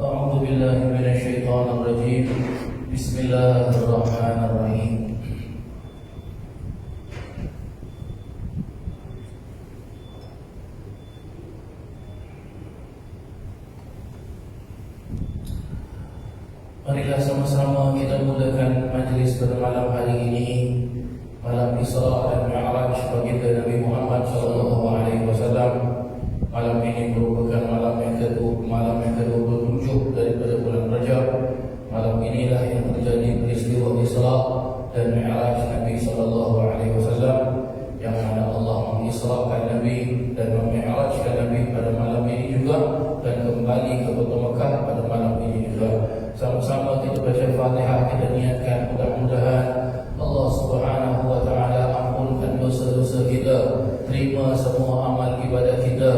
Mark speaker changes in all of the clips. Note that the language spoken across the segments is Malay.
Speaker 1: أعوذ بالله من الشيطان الرجيم. بسم الله الرحمن الرحيم. Marilah sama-sama kita mulakan majlis pada malam hari ini, malam Isra dan Mi'raj baginda Nabi Muhammad SAW. Malam ini merupakan malam yang ke-27 daripada bulan Rajab. Malam inilah yang terjadi peristiwa Isra dan Mi'raj Nabi SAW, yang mana Allah mengisrakan Nabi dan memi'rajkan Nabi pada malam ini juga, dan kembali ke Kota Mekah pada malam ini juga. Sama-sama kita baca Fatihah, kita niatkan mudah-mudahan Allah Subhanahu wa taala ampunkan dosa-dosa kita, terima semua amal ibadah kita,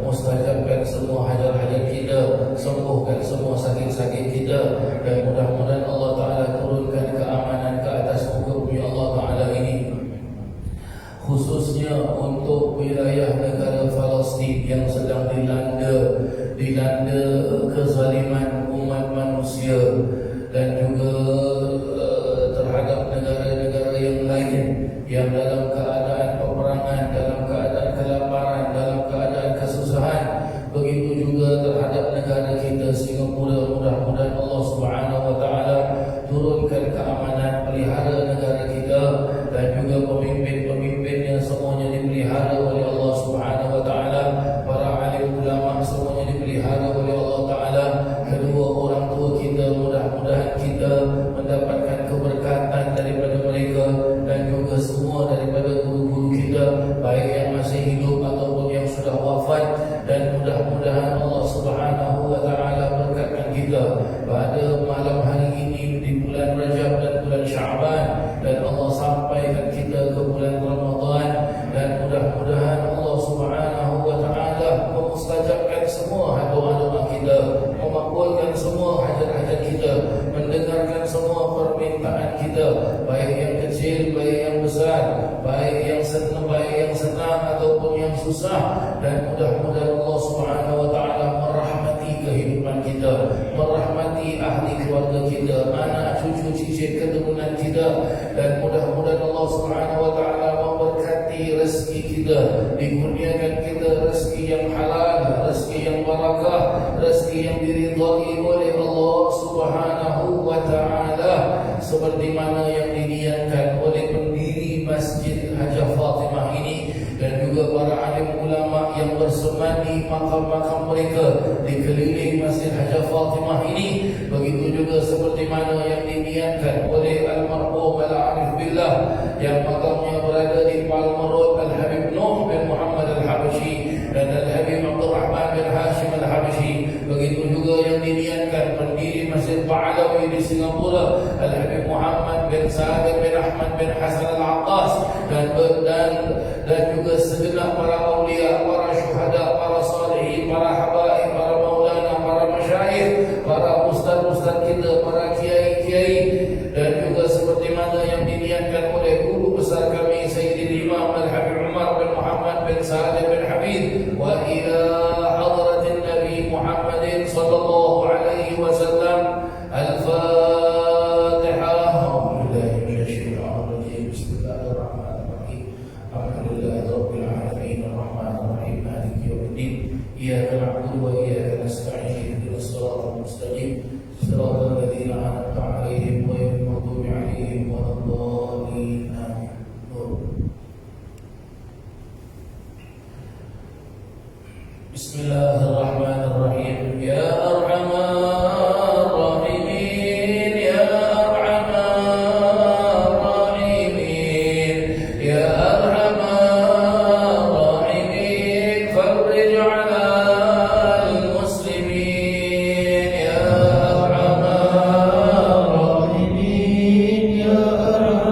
Speaker 1: mustajabkan semua hajat-hajat kita, sembuhkan semua sakit-sakit kita, dan mudah-mudahan Allah taala turunkan keamanan ke atas muka bumi Allah taala ini, khususnya untuk wilayah negara Palestin yang sedang dilanda kezaliman umat manusia, dan juga terhadap negara-negara yang lain yang dalam keadaan peperangan, dalam keadaan kelaparan, dalam keadaan kesusahan. Begitu juga terhadap negara kita Singapura. Mudah-mudahan Allah Subhanahu wa taala turunkan keamanan, pelihara negara kita, dan juga pemimpin-pemimpinnya semuanya dipelihara oleh Allah Subhanahu wa taala. Para alim ulama semuanya dipelihara oleh Allah taala. Kedua orang tua kita, mudah-mudahan kita mendapatkan keberkatan daripada mereka, dan juga semua daripada guru-guru kita, baik yang masih hidup ataupun yang sudah wafat. Dan mudah-mudahan Allah Subhanahu wa taala berkatkan kita pada malam hari ini di bulan Rajab dan bulan Sya'ban, dan Allah sampaikan kita ke bulan Ramadan, dan mudah-mudahan Allah Subhanahu wa taala memustajabkan semua doa-doa kita, memakbulkan semua hajat-hajat kita, mendengarkan semua permintaan kita, baik yang kecil, baik yang besar, baik yang senang ataupun yang susah. Dan mudah-mudahan Allah Subhanahu wa taala merahmati kehidupan kita, merahmati ahli keluarga kita, anak cucu cicit keturunan kita, dan mudah-mudahan Allah Subhanahu wa taala memberkati rezeki kita, dikurniakan kita rezeki yang halal, rezeki yang barakah, rezeki yang diridhai oleh Allah Subhanahu wa taala, seperti mana yang diniatkan oleh pendiri Masjid Hajjah Fatimah ini, dan juga para alim ulama yang bersemadi makam-makam mereka dikeliling Masjid Hajjah Fatimah ini. Begitu juga seperti mana yang diniatkan oleh almarhum Al-Arif Billah yang makamnya berada di Palma Road, Al-Habib Nuh bin Muhammad Al-Habashi dan Al-Habib Abdul Rahman bin Hashim Al-Habashi. Begitu juga yang diniatkan pendiri Masjid Ba'alawi di Singapura, Al-Habib Muhammad bin Sa'id bin Ahmad bin Hasan Al-Aqas, dan juga segenap para awliya, para syuhada, para salihin, para habaib, para maulana, para masyayikh, para ustaz-ustaz kita, para kiai-kiai, dan juga seperti mana yang diniatkan oleh guru besar kami Sayyidil Imam Al-Habib Umar bin Muhammad bin Sa'id bin Habib, wa ila hadratin Nabi Muhammadin sallallahu alaihi wasallam. Al-Fatihah. إياك نعبد وإياك نستعين اهدنا الصراط المستقيم صراط الذين أنعمت عليهم غير المغضوب عليهم ولا الضالين آمين. بسم الله الرحمن الرحيم. يا أرحم الراحمين، يا أرحم الراحمين، يا أرحم الراحمين، فرج على المسلمين. يا أرحم الراحمين، يا أرحم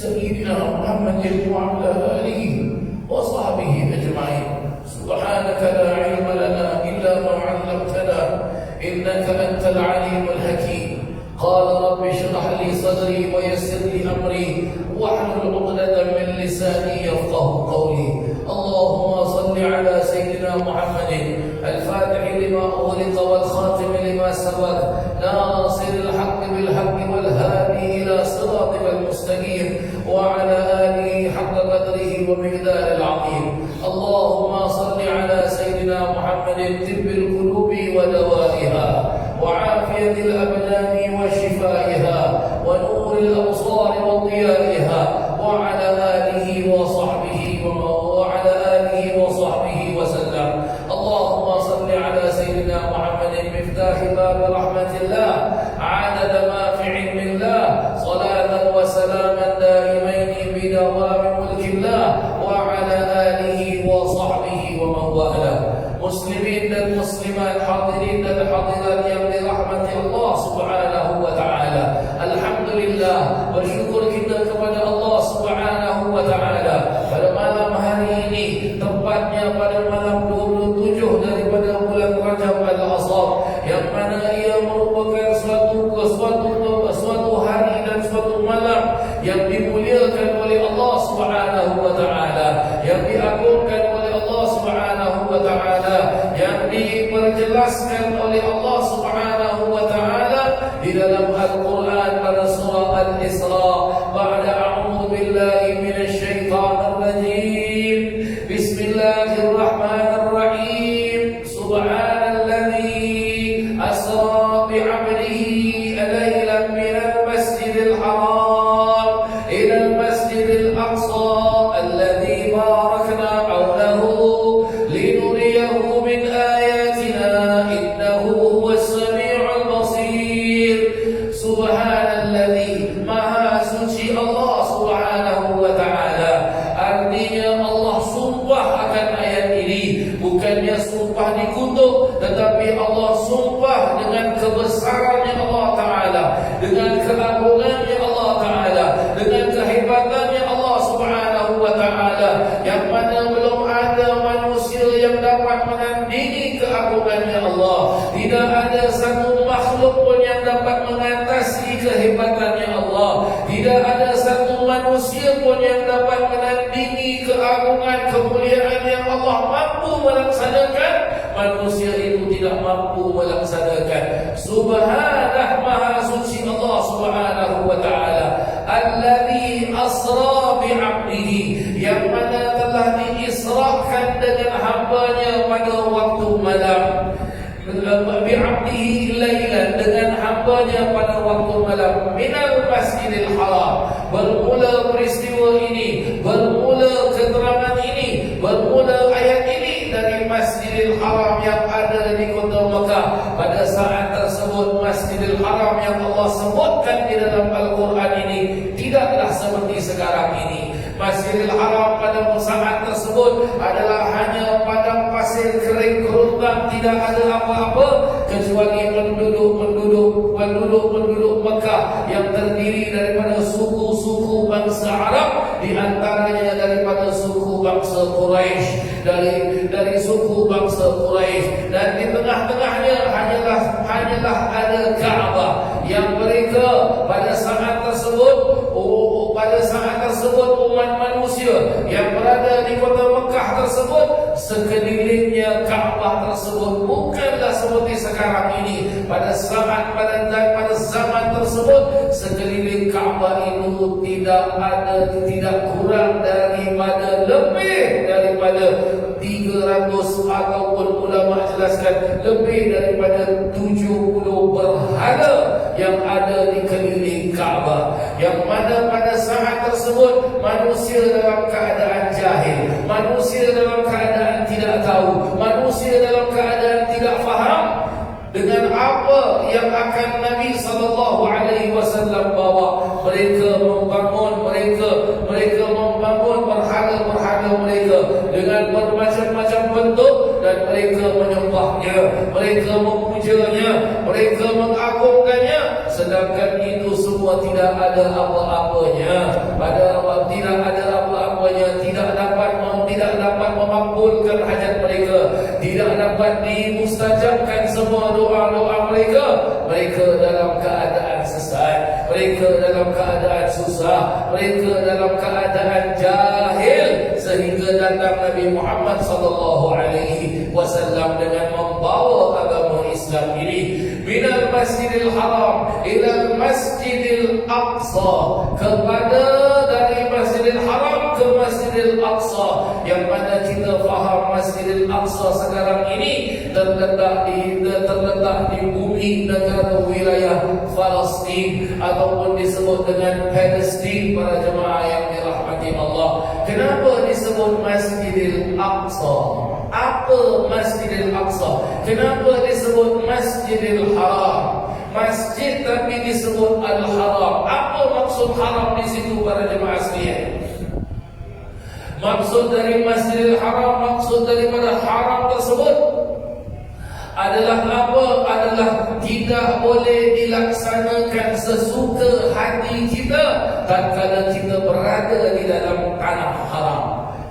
Speaker 1: سيدنا محمد وعلى آله وصحبه أجمعين. سبحانك لا علم لنا إلا ما علمتنا إنك أنت العليم الحكيم. قال رب اشرح لي صدري ويسر لي أمري واحلل عقدة من لساني يفقه قولي. اللهم صل على سيدنا محمد الفاتح لما أغلق والخاتم لما سبق ناصر الحق بالحق والهادي إلى صراطك المستقيم وعلى آله حق قدره ومقداره العظيم. اللهم صل على سيدنا محمد طب القلوب ودوائها وعافية الأبدان وشفائها ونور الأبصار وضيائها وعلى آله وصحبه وسلم. اللهم صل على سيدنا محمد مفتاح باب رحمة الله عدد ما في علم الله صلاة وسلاما دائمين بدوام ملك الله وعلى آله وصحبه ومن والاه. Muslimin dan muslimat, hadirin dan hadirat yang dirahmati Allah Subhanahu wa taala. Alhamdulillah, bersyukur kita kepada Allah Subhanahu wa taala pada malam hari ini, tepatnya pada malam 27 daripada bulan Rajab Al-Asar, yang mana ia merupakan suatu hari dan suatu malam yang dimuliakan oleh Allah Subhanahu wa taala, yang diagungkan oleh Allah Subhanahu wa taala, yang diperjelaskan oleh Allah Subhanahu wa taala di dalam Al-Quran pada surah Al-Isra. Ba'da a'udzu billahi minasy syaithanir rajim. Bismillahirrahmanirrahim. Subhanalladzi asra bi'abdihi laylan minal masjidil haram ilal masjidil aqsa alladzi barakna hawlahu linuriyahu min ayatina innahu huwas sami'ul basir. Subhanalladzi, maha suci Allah Subhanahu wa taala. Artinya Allah sumpah akan ayat ini, bukannya sumpah dikutuk, tetapi Allah sumpah dengan kebesarannya Allah taala, dengan keagungannya Allah taala, dengan kehebatannya Allah Subhanahu wa taala, yang mana belum ada manusia yang dapat menandingi keagungannya Allah. Tidak ada satu makhluk pun yang dapat mengatasi kehebatannya Allah. Tidak ada satu manusia pun yang dapat menandingi keagungan kemuliaan yang Allah mampu melaksanakan. Manusia itu tidak mampu melaksanakan. Subhanallah, maha suci Allah Subhanahu wa taala. Alladzi asra bi'abdihi, yang mana telah diisrakan dengan hamba-Nya pada waktu malam. Bi'abdihi laylan, dengan hamba-Nya pada waktu malam, minal masjidil haram. Bermula peristiwa ini, bermula keterangan ini, bermula ayat ini dari Masjidil Haram yang ada di kota Mekah. Pada saat tersebut, Masjidil Haram yang Allah sebutkan di dalam Al-Quran ini tidaklah seperti sekarang ini. Masjidil Haram pada saat tersebut adalah hanya padang pasir kering keruntang, tidak ada apa-apa kecuali penduduk Mekah yang terdiri daripada suku-suku bangsa Arab, di antaranya daripada suku bangsa Quraisy, dari suku bangsa Quraisy, dan di tengah-tengahnya hanyalah ada Ka'bah yang mereka pada saat tersebut umat manusia yang berada di kota Mekah tersebut, sekelilingnya Ka'bah tersebut bukanlah seperti sekarang ini. Pada zaman tersebut, sekeliling Ka'bah itu tidak kurang daripada lebih daripada 300, ataupun ulama jelaskan lebih daripada 70 berhala yang ada di keliling Ka'bah, yang mana pada saat tersebut manusia dalam keadaan jahil, manusia dalam keadaan tidak tahu, manusia dalam keadaan tidak faham dengan apa yang akan Nabi SAW bawa. Mereka membangun berhala mereka dengan bermacam-macam bentuk, dan mereka menyembahnya, mereka memujanya, mereka mengagungkannya, sedangkan itu semua tidak ada apa-apanya. Pada semua doa-doa mereka, mereka dalam keadaan sesat, mereka dalam keadaan susah, mereka dalam keadaan jahil, sehingga datang Nabi Muhammad sallallahu alaihi wasallam dengan membawa agama Islam ini minal Masjidil Haram ilal Masjidil Aqsa, kepada dari Masjidil Haram ke Masjidil Aqsa, yang mana kita faham Masjidil Aqsa sekarang ini terletak di bumi negara wilayah Palestin ataupun disebut dengan Palestin, para jemaah yang dirahmati Allah. Kenapa disebut Masjidil Aqsa? Apa Masjidil Aqsa? Kenapa disebut Masjidil Haram? Masjid tapi disebut Al-Haram. Apa maksud haram di situ, para jemaah sekalian? Maksud dari Masjidil Haram, maksud daripada haram tersebut adalah apa? Adalah tidak boleh dilaksanakan sesuka hati kita tatkala kita berada di dalam tanah haram.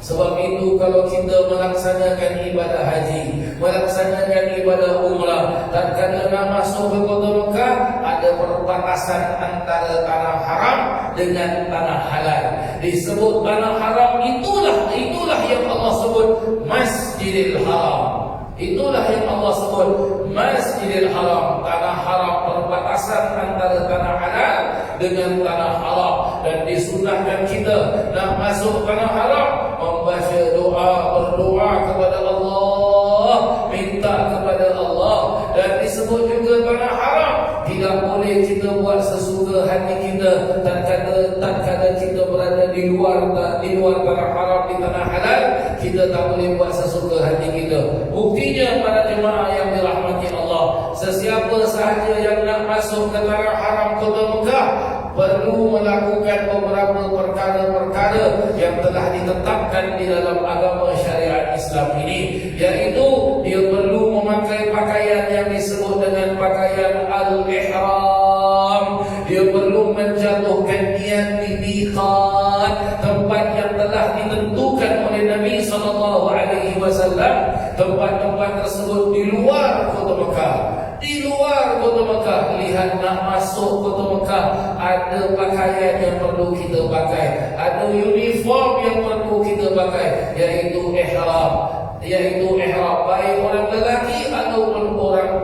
Speaker 1: Sebab itu kalau kita melaksanakan ibadah haji, melaksanakan ibadah umrah, tatkala nak masuk ke kota Mekah, ada perbatasan antara tanah haram dengan tanah halal. Disebut tanah haram, itulah yang Allah sebut Masjidil Haram. Itulah yang Allah sebut Masjidil Haram, tanah haram, perbatasan antara tanah halal dengan tanah haram. Dan disunahkan kita nak masuk tanah haram membaca doa, berdoa kepada Allah, minta kepada Allah. Dan disebut juga tanah haram, tidak boleh kita buat sesuka hati kita tatkala kita berada di luar tanah haram, di tanah halal, kita tak boleh buat sesuka hati kita. Buktinya, para jemaah yang dirahmati Allah, sesiapa sahaja yang nak masuk ke tanah haram kota Mekah perlu melakukan beberapa perkara-perkara yang telah ditetapkan di dalam agama syariat Islam ini, iaitu dia perlu memakai pakaian yang disebut dengan pakaian al-ihram. Dia perlu menjatuhkan niat di miqat, tempat yang telah ditentukan oleh Nabi sallallahu alaihi wasallam. Tempat-tempat tersebut di luar kota Mekah. Di luar kota Mekah, lihat nak masuk kota Mekah, ada pakaian yang perlu kita pakai, ada uniform yang perlu kita pakai, iaitu ihram. Baik orang lelaki ataupun orang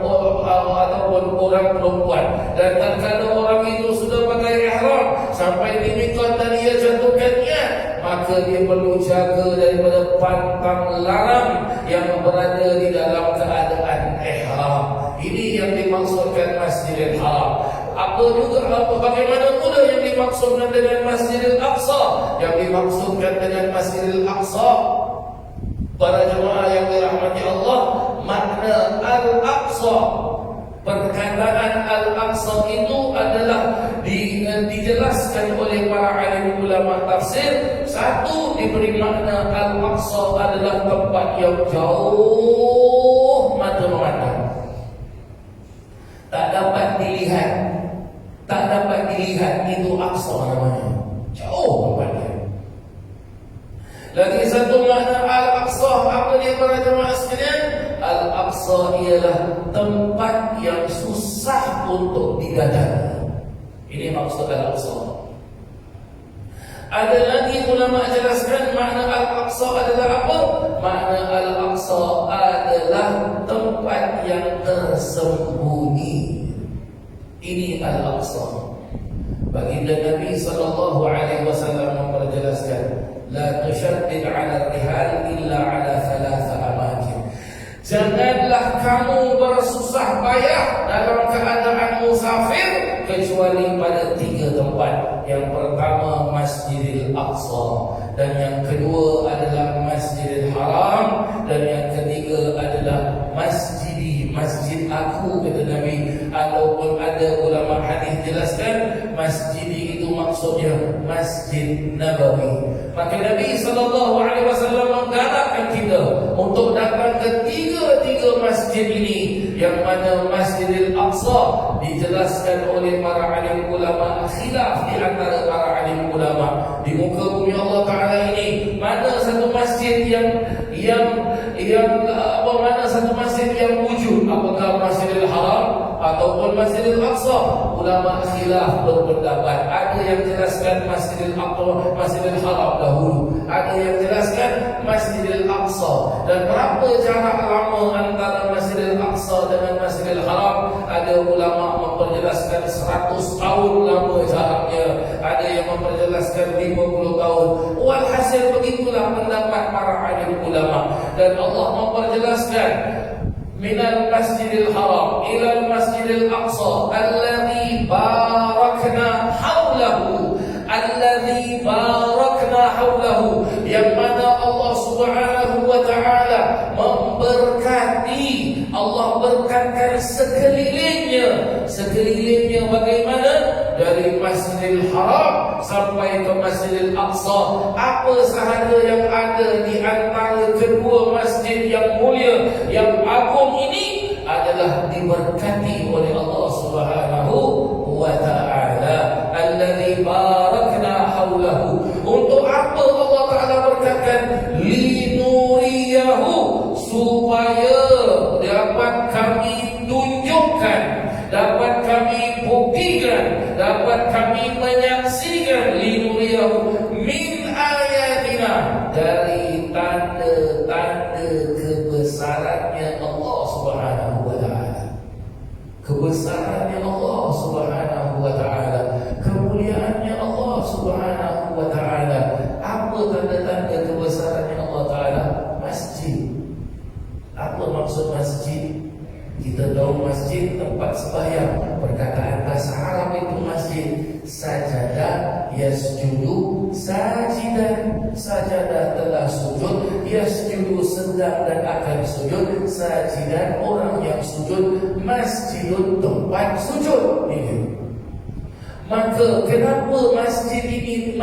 Speaker 1: perempuan. Dan tatkala orang itu sudah pakai ihram sampai di miqat dan ia jatuhkan niat, maka dia perlu jaga daripada pantang larang yang berada di dalam keadaan ihram. Ini yang dimaksudkan Masjidil Haram. Bagaimana pula yang dimaksudkan dengan Masjidil Aqsa? Yang dimaksudkan dengan Masjidil Aqsa, para jemaah yang dirahmati Allah, makna Al-Aqsa, perkataan Al-Aqsa itu adalah dijelaskan oleh para alim ulama tafsir. Satu, diberi makna Al-Aqsa adalah tempat yang jauh mata-mata, tak dapat dilihat, itu Aqsa namanya, jauh tempatnya. Lagi satu makna Al-Aqsa, apa dia, para jemaah sekalian? Al-Aqsa ialah tempat yang susah untuk didatangi. Ini maksud Al-Aqsa. Ada lagi ulama jelaskan makna Al-Aqsa adalah apa? Makna Al-Aqsa adalah tempat yang tersembunyi. Ini Al-Aqsa. Baginda Nabi sallallahu alaihi wasallam memperjelaskan, la tushaddid 'ala ar-rihal illa 'ala thalatha amakin. Janganlah kamu bersusah payah dalam keadaan musafir kecuali pada 3 tempat. Yang pertama Masjidil Aqsa, dan yang kedua adalah Masjidil Haram, dan yang ketiga adalah masjid aku, kata Nabi. Ataupun ada ulama hadis jelaskan masjid itu maksudnya Masjid Nabawi. Maka Nabi SAW menggalakkan kita untuk datang ke tiga masjid ini, yang mana Masjidil Aqsa dijelaskan oleh para alim ulama, khilaf di antara para alim ulama di muka bumi Allah Ta'ala ini, mana satu masjid yang wujud, apakah Masjidil ataupun Masjidil Aqsa. Ulama khilaf berpendapat. Ada yang jelaskan Masjidil Aqsa, Masjidil Haram dahulu. Ada yang jelaskan Masjidil Aqsa. Dan berapa jarak lama antara Masjidil Aqsa dengan Masjidil Haram? Ada ulama memperjelaskan 100 tahun lama jaraknya. Ada yang memperjelaskan 50 tahun. Walhasil begitulah pendapat para alim ulama. Dan Allah memperjelaskan minal masjidil haram ilal masjidil aqsa alladhi barakna hawlahu, alladhi barakna hawlahu, yang mana Allah subhanahu wa ta'ala memberkati. Allah berkatkan sekelilingnya. Sekelilingnya bagaimana? Dari Masjidil Haram sampai ke Masjidil Aqsa. Apa sahaja yang ada di antara kedua masjid yang mulia, yang agung ini adalah diberkati oleh Allah Subhanahu wa ta'ala. Alladzi barakna haulahu. Untuk apa Allah Ta'ala berkatkan? Linuriyahu, supaya dapat kami tunjukkan, dapat kami buktikan, dapat kami menyaksikan, linuriyahu min ayatina, dari tanda-tanda kebesarannya Allah Subhanahu wa ta'ala. Kebesarannya Allah Subhanahu wa ta'ala, kemuliaannya Allah Subhanahu wa ta'ala. Apa tanda-tanda kebesarannya Allah Ta'ala? Masjid. Apa maksud masjid? Kita tahu masjid tempat sembahyang. Perkataan bahasa Arab itu masjid. Sajadah yasjudu sajidan. Sajadah telah sujud, yasjudu sedang dan akan sujud, sajidan orang yang sujud, masjidun tempat sujud. Ini. Maka kenapa masjid ini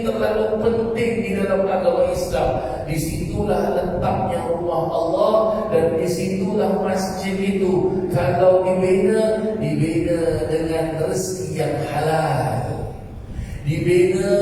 Speaker 1: terlalu penting di dalam agama Islam? Disitulah letaknya rumah Allah, dan disitulah masjid itu kalau dibina dengan rezeki yang halal, dibina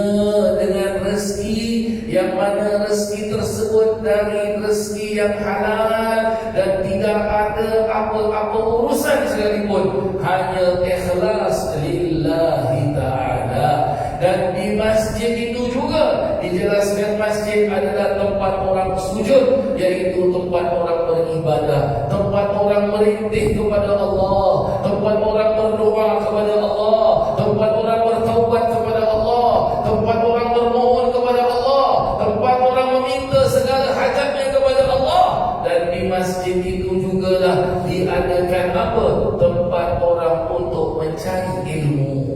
Speaker 1: dengan rezeki yang mana rezeki tersebut dari rezeki yang halal, dan tidak ada apa-apa urusan sekalipun, hanya ikhlas lillahi ta'ala. Dan di masjid itu juga dijelaskan masjid adalah tempat orang sujud, yaitu tempat orang beribadah, tempat orang merintih kepada Allah, tempat orang berdoa kepada Allah, tempat orang bertaubat kepada Allah, tempat orang bermohon kepada Allah, tempat orang meminta segala hajatnya kepada Allah. Dan di masjid itu jugalah diadakan apa? Tempat orang untuk mencari ilmu,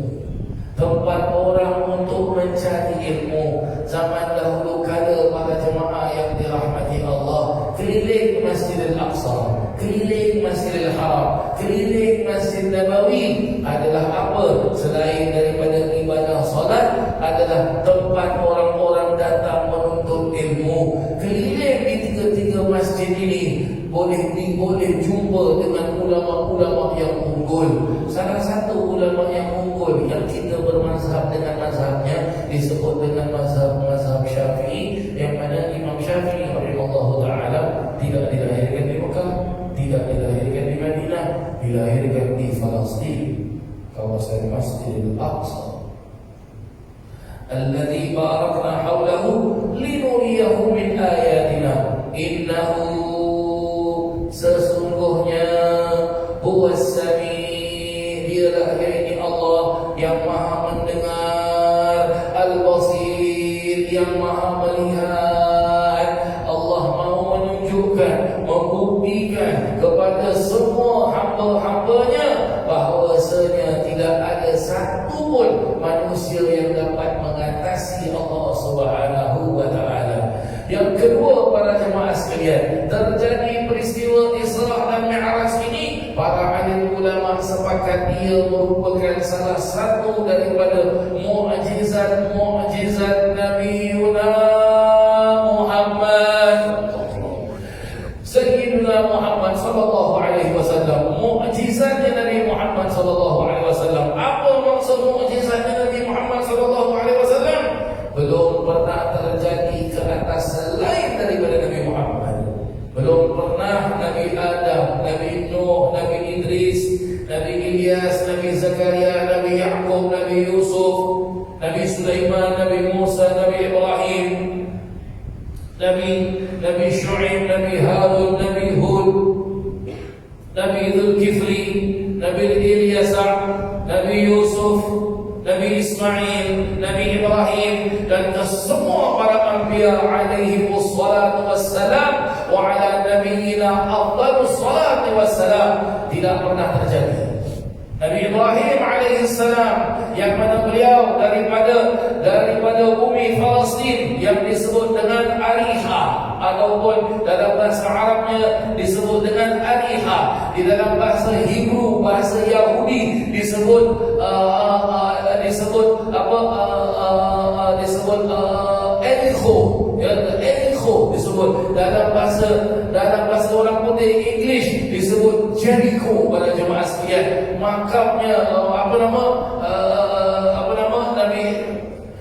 Speaker 1: tempat orang untuk mencari ilmu. Zaman dahulu kala para jemaah yang dirahmati Allah keliling Masjidil Aqsa, keliling Masjidil Haram, keliling Masjid Nabawi adalah apa? Selain daripada ibadah solat, adalah tempat orang-orang datang menuntut ilmu. Keliling di tiga-tiga masjid ini boleh jumpa dengan ulama-ulama yang unggul. Salah satu ulama yang unggul yang kita bermazhab dengan mazhabnya disebut dengan mazhab Syafi'i, yang mana Imam Syafi'i rahimahullahu ta'ala tidak dilahirkan di Mekah, tidak dilahirkan di Madinah, dilahirkan di Palestin, kawasan Masjidil Aqsa. Alladzi barakna hawlahu linuriyahu min ayatina innahu, sesungguhnya huwas sami', dialah yakni Allah yang maha mendengar, al-basir, yang maha melihat. Allah mahu menunjukkan, membuktikan kepada semua hamba-hambanya bahawasanya tidak ada satu pun manusia yang dapat mengatasi Allah Subhanahu wa ta'ala. Yang kedua, para jemaah sekalian, terjadi peristiwa Isra dan Mi'raj ini, para alim ulama sepakat ia merupakan salah satu daripada mukjizat Nabiuna Muhammad, Sayyidina Muhammad sallallahu alaihi wasallam. Mukjizatnya Nabi Muhammad sallallahu alaihi wasallam. Apa maksud mukjizatnya Nabi Muhammad sallallahu alaihi wasallam? Belum pernah terjadi ke atas selain daripada Nabi Muhammad. Belum pernah Nabi Adam, Nabi Nuh, Nabi Idris, Nabi Syu'aib, Nabi Harun, Nabi Hud, Nabi Dzulkifli, Nabi Ilyasa, Nabi Yusuf, Nabi Ismail, Nabi Ibrahim, dan semua para anbiya alaihi wassalatu wassalam, wa ala nabiyina afdalus salatu wassalam, tidak pernah terjadi. Nabi Ibrahim alaihissalam, yang mana beliau daripada bumi Palestin yang disebut dengan Ariha, ataupun dalam bahasa Arabnya disebut dengan Ariha, di dalam bahasa Hebrew, bahasa Yahudi disebut Ericho, Ericho disebut dalam bahasa orang putih English disebut Jericho pada jemaah sekalian. Makamnya Nabi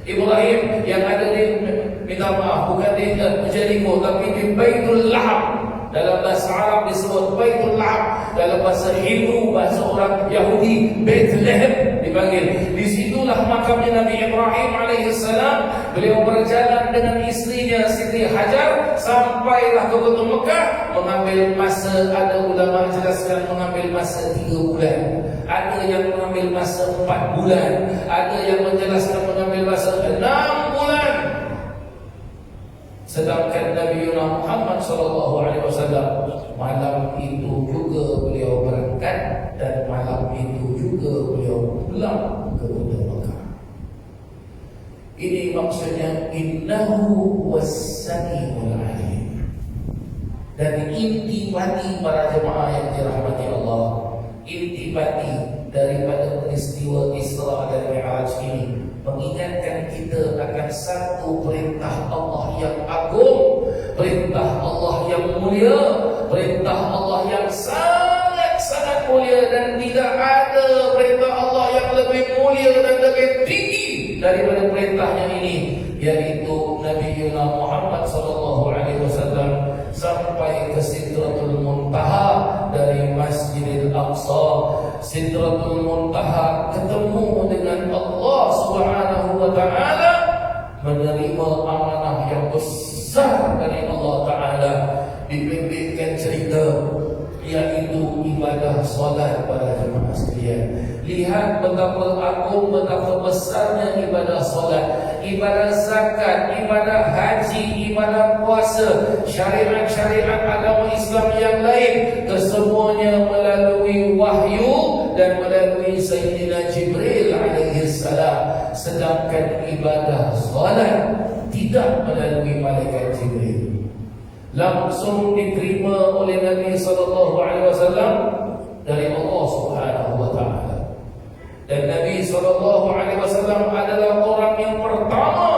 Speaker 1: Ibrahim yang ada di, minta maaf, bukan di Jericho tapi di Baitul Laham. Dalam bahasa Arab disebut Baitul Laham, dalam bahasa Hebrew, bahasa orang Yahudi, Bethlehem dipanggil. Disitulah makamnya Nabi Ibrahim alaihissalam. Beliau berjalan dengan istrinya Siti Hajar sampailah ke kota Mekah, mengambil masa, ada ulama jelaskan mengambil masa 3 bulan, ada yang mengambil masa 4 bulan, ada yang menjelaskan mengambil masa 6 bulan. Sedangkan Nabi Muhammad SAW malam itu juga beliau berangkat, dan malam itu juga beliau pulang ke kota Mekah. Ini maksudnya innahu was-sami'ul 'alim. Dan intipati para jemaah yang dirahmati Allah, intipati daripada peristiwa Isra dan Mi'raj ini mengingatkan kita akan satu perintah Allah yang agung, perintah Allah yang mulia, perintah Allah yang sangat-sangat mulia, dan tidak ada perintah Allah yang lebih mulia dan lebih tinggi daripada perintahnya ini, yaitu Nabi Muhammad SAW sampai ke Sidratul Muntaha. Dari Masjidil Aqsa, Sidratul Muntaha, ketemu dengan Allah Subhanahu wa Ta'ala, menerima amanah yang besar dari Allah Ta'ala. Dibimbingkan cerita, yaitu ibadah solat pada jemaah sekalian. Lihat betapa agung, betapa besarnya ibadah solat, ibadah zakat, ibadah haji, ibadah puasa, syariat-syariat agama Islam yang lain, kesemuanya melalui wahyu dan melalui Sayyidina Jibril alaihissalam. Sedangkan ibadah solat tidak melalui malaikat Jibril, langsung diterima oleh Nabi SAW dari Allah Subhanahu wa Ta'ala. Dan Nabi SAW adalah orang yang pertama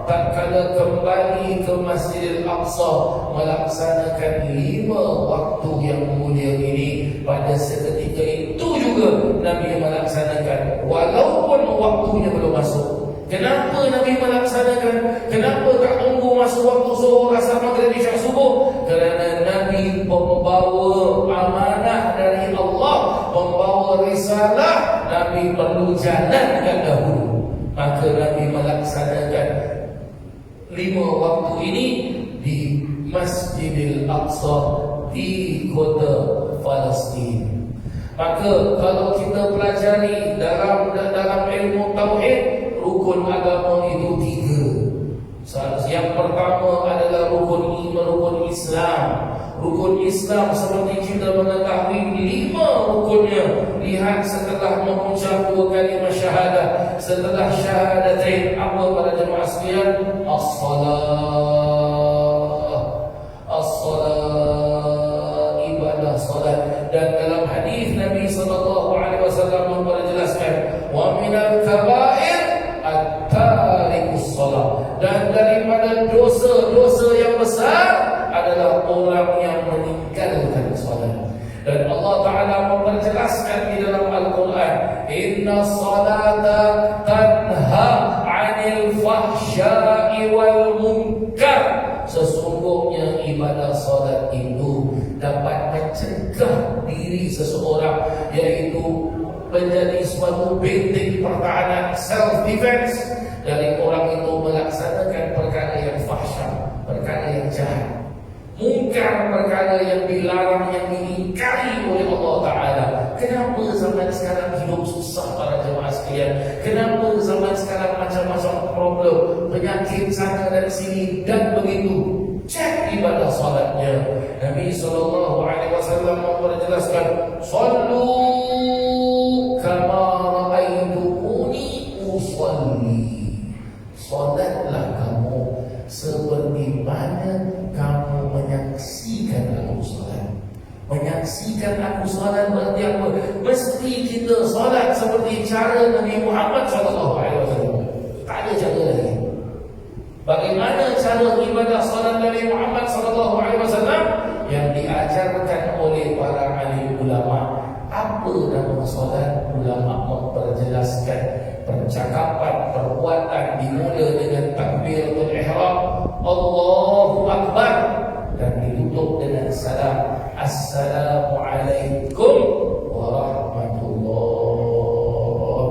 Speaker 1: tatkala kembali ke Masjidil Aqsa melaksanakan 5 waktu yang mulia ini. Pada seketika itu juga Nabi melaksanakan, walaupun waktunya belum masuk. Kenapa Nabi melaksanakan? Kenapa tak tunggu masuk waktu zuhur, asar, maghrib, isya, subuh? Kerana Nabi membawa amanah dari Allah, membawa risalah. Nabi perlu jalankan dahulu. Maka Nabi melaksanakan 5 waktu ini di Masjidil Aqsa di kota Palestin. Maka kalau kita pelajari dalam ilmu tauhid, rukun agama itu 3. Yang pertama adalah rukun Islam. Rukun Islam seperti kita mengetahui 5 rukunnya. Lihat setelah mengucap 2 kalimah syahadah, setelah syahadatain, apa pada jemaah sekalian? As-salat, ibadah salat. Dan dalam hadis Nabi SAW memperjelaskan, wa minal kabair at-tarikus salat. Dan daripada dosa-dosa yang besar adalah orang yang meninggalkan salat. Dan Allah Ta'ala memperjelaskan di dalam Al-Quran, inna salata tanha 'anil fahsya'i wal munkar. Sesungguhnya ibadah salat itu dapat mencegah diri seseorang, yaitu menjadi suatu benteng pertahanan, self defense, dari orang itu melaksanakan perkara yang fahsya, perkara yang perkara-perkara yang dilarang, yang diingkari oleh Allah Ta'ala. Kenapa zaman sekarang hidup susah para jemaah sekalian? Kenapa zaman sekarang macam-macam problem, penyakit sana dan sini dan begitu? Cek ibadah salatnya. Nabi SAW memperjelaskan, Sallu kama ra'aitumuni usalli. Salatlah kamu seperti mana kamu menyaksikan aku salat. Menyaksikan aku salat berarti apa? Mesti kita salat seperti cara Nabi Muhammad SAW. Tak ada cara lain. Bagaimana cara ibadah salat Nabi Muhammad SAW yang diajarkan oleh para alim ulama? Apa nama salat? Ulama memperjelaskan percakapan, perbuatan dimula dengan takbiratul ihram, Allahu Akbar, dan ditutup dengan salam, Assalamualaikum warahmatullah.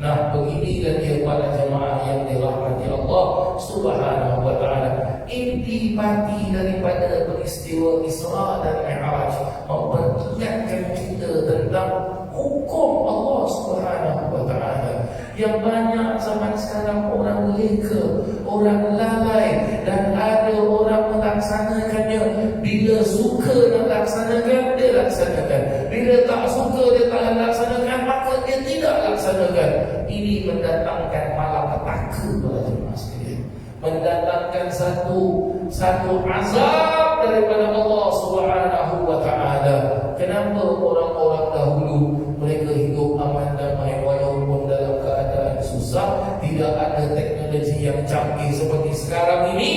Speaker 1: Nah, beginilah dia para jemaah yang dirahmati Allah Subhanahu wa ta'ala. Intipati daripada peristiwa Isra dan Mi'raj memperlihatkan kita tentang hukum Allah Subhanahu wa ta'ala. Yang banyak zaman sekarang orang leka, orang lalai, dan ada orang melaksanakannya. Bila suka nak laksanakan, dia laksanakan. Bila tak suka, dia tak laksanakan, maka dia tidak laksanakan. Ini mendatangkan malapetaka kepada jemaah sekalian, mendatangkan satu azab daripada Allah Subhanahu wa ta'ala. Kenapa orang-orang dahulu mereka hidup aman damai walaupun dalam keadaan susah, tidak ada teknologi yang canggih seperti sekarang ini?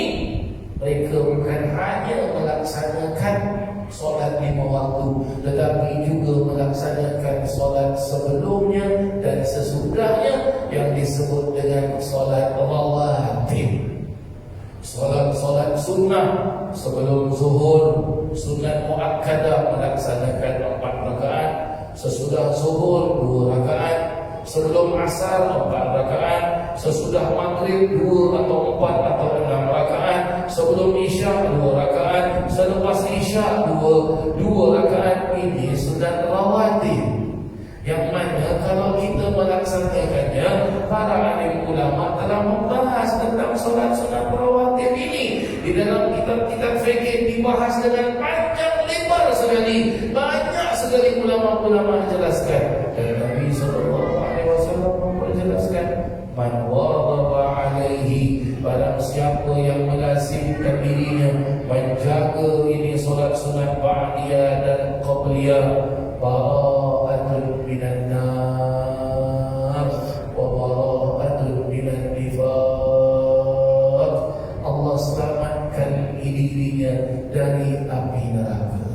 Speaker 1: Mereka bukan hanya melaksanakan solat 5 waktu, tetapi juga melaksanakan solat sebelumnya dan sesudahnya yang disebut dengan solat rawatib. Solat sunnah sebelum zuhur, sunat muakkadah melaksanakan 4 rakaat, sesudah zuhur 2 rakaat, sebelum asar 4 rakaat, sesudah maghrib 2 atau 4 atau 6 rakaat, sebelum isya 2 rakaat, selepas isya 2 rakaat. Ini sunat rawatib yang mana kalau kita melaksanakannya, para alim ulama telah membahas tentang solat sunat rawatib ini di dalam kitab-kitab fikih, dibahas dengan panjang lebar sekali. Banyak sekali ulama-ulama menjelaskan, dan Nabi SAW memperjelaskan, man wadaba alaihi, barang siapa yang melazimkan dirinya menjaga ini solat sunat ba'diyah dan qabliyah, bara'atun minan nar wa bara'atun minan nifaq. Allah selamatkan dirinya dari api neraka.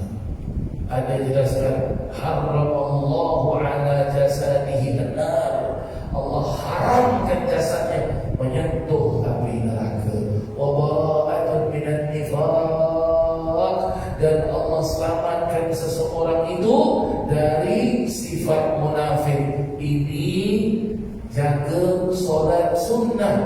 Speaker 1: Ada jelaskan, haramallahu ala jasadihi an-nar, Allah haramkan jasadnya menyentuh api neraka. Wa bara'atun minan nifaq, dan Allah selamatkan seseorang itu dari sifat munafik. Ini jaga solat sunnah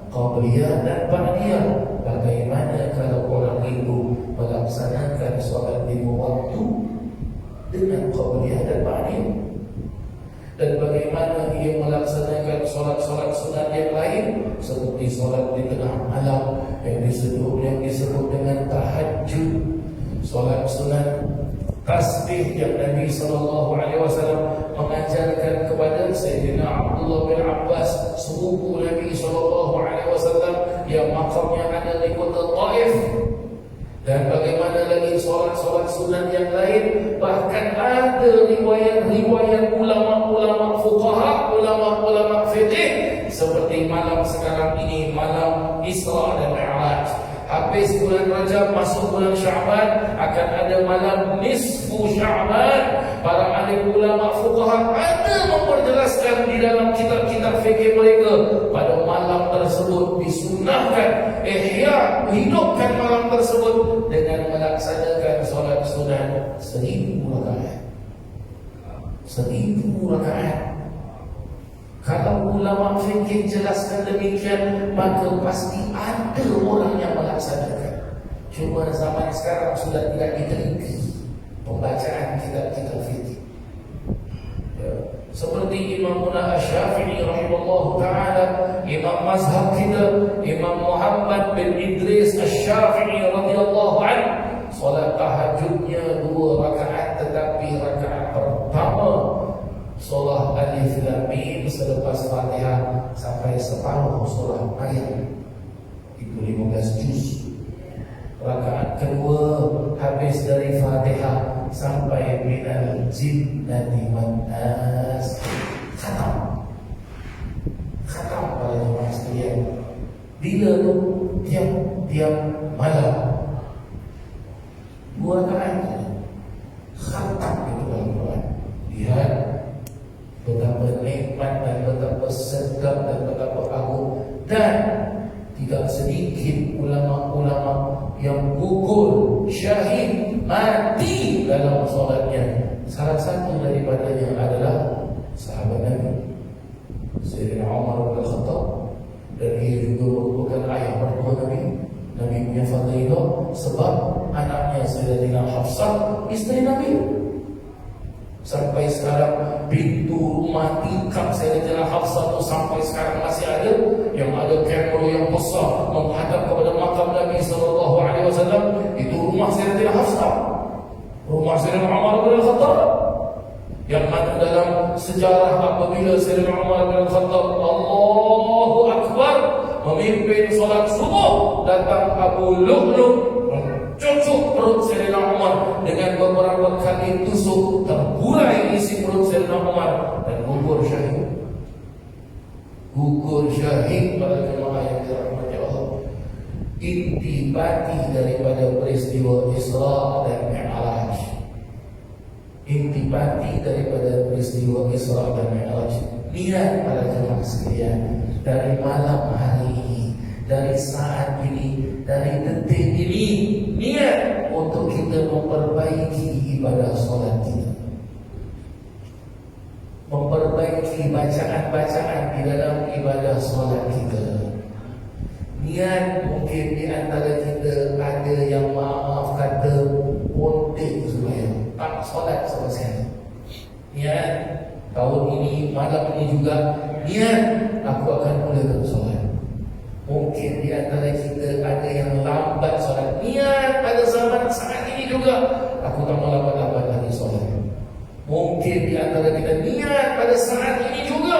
Speaker 1: qabliyah dan ba'diyah. Bagaimana kalau orang itu melaksanakan solat 5 waktu dengan qabliyah dan ba'diyah? Dan bagaimana dia melaksanakan solat-solat sunat yang lain, seperti solat di tengah malam yang disebut dengan tahajud, solat sunat tasbih yang Nabi SAW mengajarkan kepada Sayyidina Abdullah bin Abbas, sepupu Nabi SAW yang makamnya ada di kota Taif. Dan bagaimana lagi solat-solat sunat yang lain. Bahkan ada riwayat-riwayat ulama-ulama fuqaha, ulama-ulama fiqih, seperti malam sekarang ini, malam Isra dan Mi'raj. Habis bulan Rajab, masuk bulan Sya'ban, akan ada malam nisfu Sya'ban. Para alim ulama fuqaha ada memperjelaskan di dalam kitab-kitab fikih mereka, pada malam tersebut disunahkan ihya, hidupkan malam tersebut dengan melaksanakan solat sunat 1000 rakaat. 1000 rakaat. Kalau ulama fikih jelaskan demikian, maka pasti ada orang yang melaksanakan. Cuma zaman sekarang sudah tidak diteliti pembacaan kitab-kitab fikih. Seperti Imam Asy-Syafi'i rahimahullah ta'ala, Imam mazhab kita Imam Muhammad bin Idris Asy-Syafi'i radhiyallahu anhu, solat tahajudnya 2 rakaat, tetapi rakaat pertama surah Alif Lam Mim selepas Fatihah sampai separuh surah Maryam, itu 15 juz. Rakaat kedua habis dari Fatihah sampai minal jinnati wan nas, khatam pada jemaah sekalian. Bila tu? Tiap malam 2 rakaat khatam itu dalam Quran. Lihat betapa nikmat dan betapa sedap dan betapa agung. Dan tidak sedikit ulama-ulama yang gugur, syahid, mati dalam solatnya. Salah satu daripadanya adalah sahabat Nabi Sayyidina Umar bin Khattab, dan ia juga merupakan ayah mertua Nabi punya fadilah, sebab anaknya Sayyidina Hafsah isteri Nabi. Sampai sekarang pintu rumah tingkap Sayyidina Hafsah itu sampai sekarang masih ada, yang ada kamera yang besar menghadap kepada makam Nabi SAW. Itu rumah Sayyidina Hafsah, rumah Sayyidina Umar bin Khattab, yang mana dalam sejarah apabila Sayyidina Umar bin Khattab Allahu Akbar memimpin solat subuh, datang Abu Lu'lu' cucuk perut Sayyidina Umar dengan beberapa kali tusuk, terburai isi perut Sayyidina Umar dan gugur syahid. Gugur syahid pada jemaah yang dirahmati Allah. Intibati daripada peristiwa Isra dan Mi'raj. Intibati daripada peristiwa Isra dan Mi'raj. Niat pada jemaah sekalian, dari malam hari ini, dari saat ini, dari detik ini, niat untuk kita memperbaiki ibadah solat kita, memperbaiki bacaan-bacaan di dalam ibadah solat kita. Niat, mungkin di antara kita ada yang maaf kata ponting supaya tak solat sama sekali. Niat tahun ini, malam ini juga, niat aku akan mulakan solat. Mungkin di antara kita ada yang lambat solat. Niat pada zaman saat ini juga, aku tak mau lambat-lambat lagi solat. Mungkin di antara kita niat pada saat ini juga,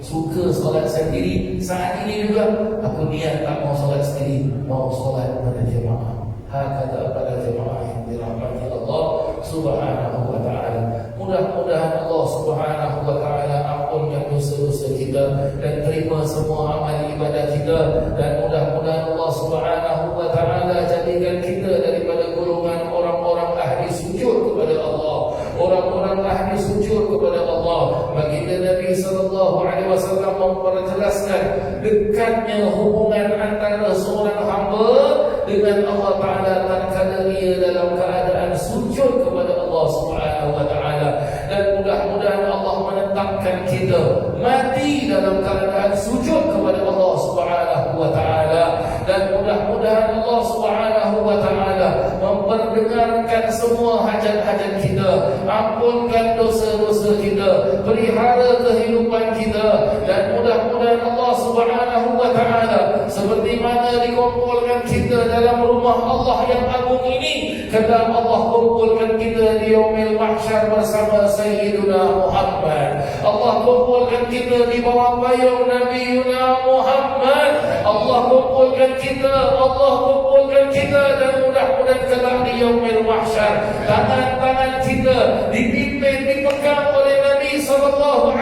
Speaker 1: suka solat sendiri. Saat ini juga aku niat tak mau solat sendiri, mau solat pada jemaah. Hakata pada jemaah yang dirahmati Allah Subhanahu wa ta'ala. Mudah-mudahan Allah Subhanahu wa ta'ala ampunkan dosa-dosa kita dan terima semua amal ibadah kita, dan mudah-mudahan Allah Subhanahu wa ta'ala jadikan kita daripada golongan orang-orang ahli sujud kepada Allah, orang-orang ahli sujud kepada Allah. Baginda Nabi SAW memperjelaskan dekatnya hubungan antara seorang hamba dengan Allah Ta'ala tatkala ia dalam keadaan sujud kepada Allah Subhanahu wa ta'ala. Dan mudah-mudahan Allah menetapkan kita mati dalam keadaan sujud kepada Allah Subhanahu wa ta'ala. Dan mudah-mudahan Allah Subhanahu wa ta'ala memperdengarkan semua hajat-hajat kita, ampunkan dosa-dosa kita, pelihara kehidupan kita. Dan mudah-mudahan Allah Subhanahu wa ta'ala seperti mana dikumpulkan kita dalam rumah Allah yang agung ini, kata Allah kumpulkan kita di yaumil mahsyar bersama Sayyiduna Muhammad. Allah kumpulkan kita di bawah payung Nabi Muhammad. Allah kumpulkan kita, Allah kumpulkan kita, dan mudah-mudahan kelak di yaumil mahsyar tangan-tangan kita dipimpin, dipegang oleh Nabi SAW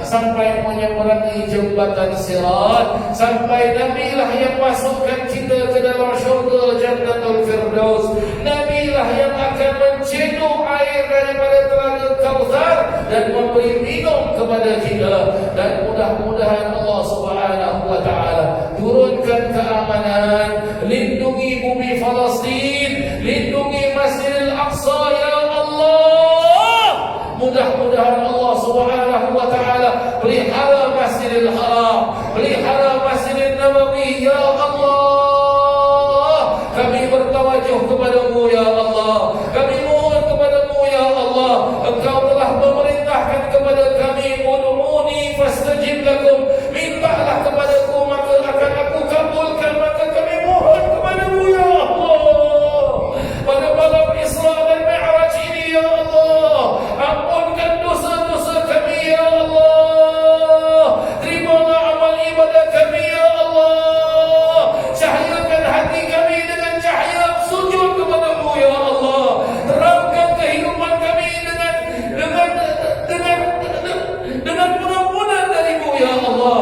Speaker 1: sampai menyeberangi jembatan Sirat, sampai Nabi lah yang masukkan kita ke dalam syurga Jannatul Firdaus. Nabi lah yang akan mencedok air daripada telaga Kautsar dan memberi minum kepada kita. Dan mudah-mudahan Allah Subhanahu wa ta'ala turunkan keamanan, lindungi bumi Palestin, lindungi Masjidil Aqsa ya Allah. Mudah-mudahan Allah Subhanahu wa ta'ala pelihara Masjidil Haram, pelihara Masjidil Nabawi ya Allah. kepadamu ya Allah. Kami mohon kepadamu ya Allah. Engkau telah memerintahkan kepada kami, ud'uni fastajib lakum, mintalah kepadaku maka akan aku kabulkan. Maka kami mohon kepadamu ya Allah, pada malam Isra dan Mi'raj ini ya Allah, ampunkan dosa-dosa kami ya Allah. Terimalah amal ibadah kami ya Allah. Cahayakan hati kami dengan cahaya sujud kepadamu ya Allah. Terangkan kehidupan kami dengan pengampunan darimu ya Allah.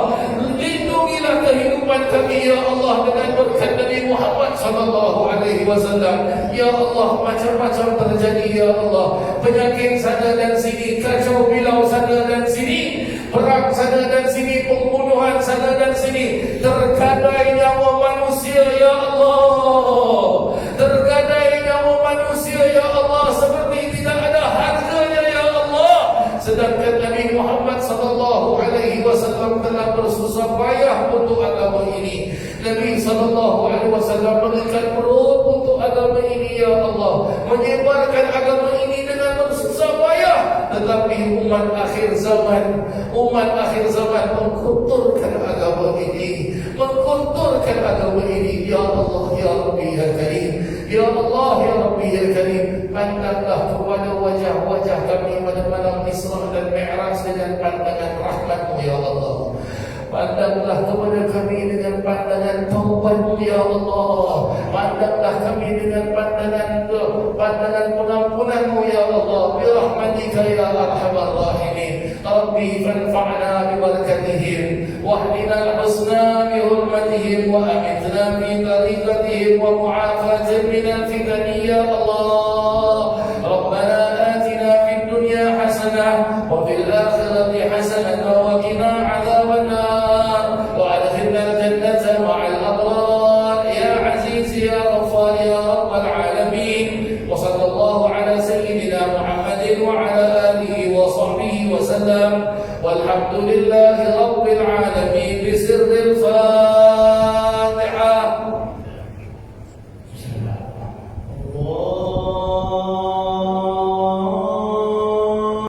Speaker 1: Lindungilah kehidupan kami ya Allah dengan berkat Nabi Muhammad sallallahu alaihi wasallam. Ya Allah, macam-macam terjadi ya Allah. Penyakit sana dan sini, kacau bilau sana dan sini, perang sana dan sini, pembunuhan sana dan sini. Tergadai nyawa manusia ya Allah. Tergadai nyawa manusia ya Allah seperti tidak ada harganya ya Allah. Sedangkan Nabi Muhammad sallallahu alaihi wasallam telah bersusah payah untuk agama ini. Nabi sallallahu alaihi wasallam mengikat perut untuk agama ini ya Allah, menyebarkan agama ini dengan bersusah payah. Tetapi umat akhir zaman mengkotorkan agama ini, mengkotorkan agama ini. Ya Allah ya Rabbi ya Karim, ya Allah ya Rabbi ya Karim, pandanglah kepada wajah-wajah kami pada malam Isra dan Mi'raj dengan pandangan rahmat-Mu ya Allah. Pandanglah kepada kami dengan pandangan taubat-Mu ya Allah. Pandanglah kami dengan pandangan pengampunan-Mu ya Allah. Bi rahmatika ya arhamar rahimin. Rabbi fanfa'na bi barakatihim wahdina al-husna bi hurmatihim wa amitna fi tariqatihim wa mu'afatan min al-fitani ya Allah. Rabbana atina fid dunya hasanah wa fil akhirati hasanah wa qina 'adzaban nar. وأدخلنا الجنة مع الأبرار يا عزيز يا غفار يا رب العالمين. وصلى الله على سيدنا محمد وعلى آله وصحبه وسلم والحمد لله رب العالمين بسر